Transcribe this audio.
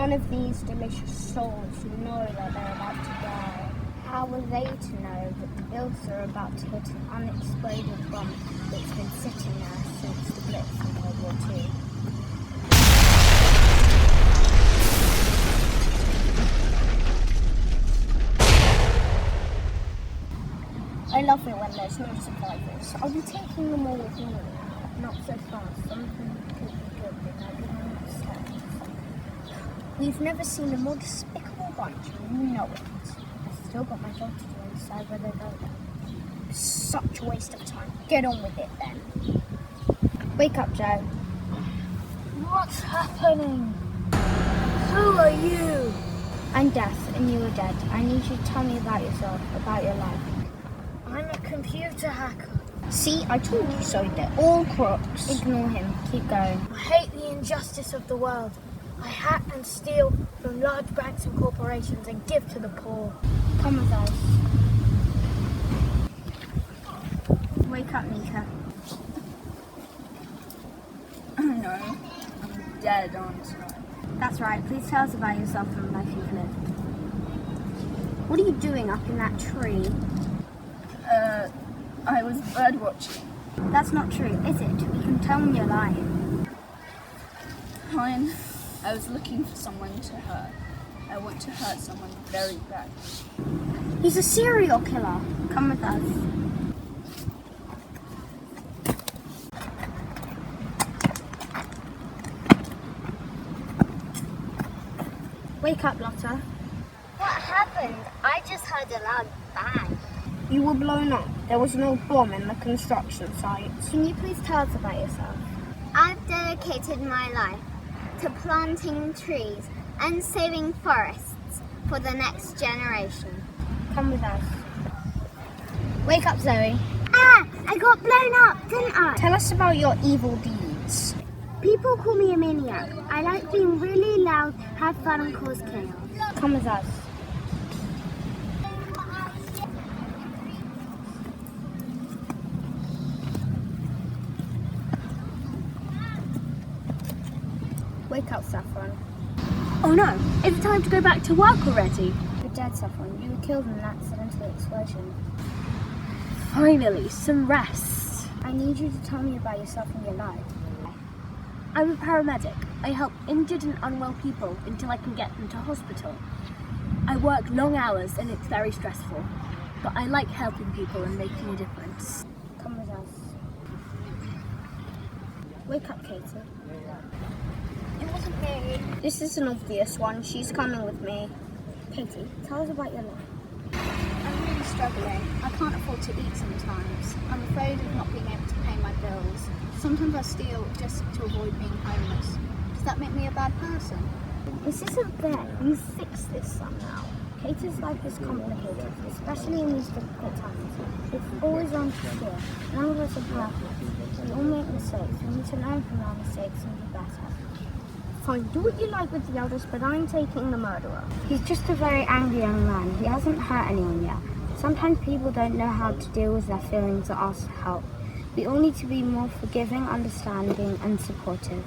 none of these delicious souls know that they're about to die. How are they to know that the builders are about to hit an unexploded bomb that's been sitting there since the Blitz in World War II? I love it when there's no survivors. I'll be taking them all with me. Not so fast. Something could be good, but I don't understand. We've never seen a more despicable bunch, and you know it. I've still got my job to do and decide where they go then. Such a waste of time. Get on with it then. Wake up, Joe. What's happening? Who are you? I'm Death, and you are dead. I need you to tell me about yourself, about your life. I'm a computer hacker. See, I told you so. They're all crooks. Ignore him. Keep going. I hate the injustice of the world. I hack and steal from large banks and corporations and give to the poor. Come with us. Wake up, Nika. Oh no, I'm dead, aren't I? That's right. Please tell us about yourself and the life you've lived. What are you doing up in that tree? I was bird watching. That's not true, is it? You can tell me you're lying. Fine. I was looking for someone to hurt. I want to hurt someone very bad. He's a serial killer. Come with us. Wake up, Lotta. What happened? I just heard a loud bang. You were blown up. There was no bomb in the construction site. Can you please tell us about yourself? I've dedicated my life to planting trees and saving forests for the next generation. Come with us. Wake up, Zoe. Ah! I got blown up, didn't I? Tell us about your evil deeds. People call me a maniac. I like being really loud, have fun and cause chaos. Come with us. Wake up, Saffron. Oh no, is it time to go back to work already? You're dead, Saffron. You were killed in an accidental explosion. Finally, some rest. I need you to tell me about yourself and your life. I'm a paramedic. I help injured and unwell people until I can get them to hospital. I work long hours and it's very stressful, but I like helping people and making a difference. Come with us. Wake up, Katie. It wasn't me. This is an obvious one. She's coming with me. Katie, tell us about your life. I'm really struggling. I can't afford to eat sometimes. I'm afraid of not being able to pay my bills. Sometimes I steal just to avoid being homeless. Does that make me a bad person? This isn't fair. You fix this somehow. Katie's life is complicated, especially in these difficult times. It's always on to fear. None of us are perfect. We all make mistakes. We need to learn from our mistakes and be better. Fine, do what you like with the others, but I'm taking the murderer. He's just a very angry young man. He hasn't hurt anyone yet. Sometimes people don't know how to deal with their feelings or ask for help. We all need to be more forgiving, understanding, and supportive.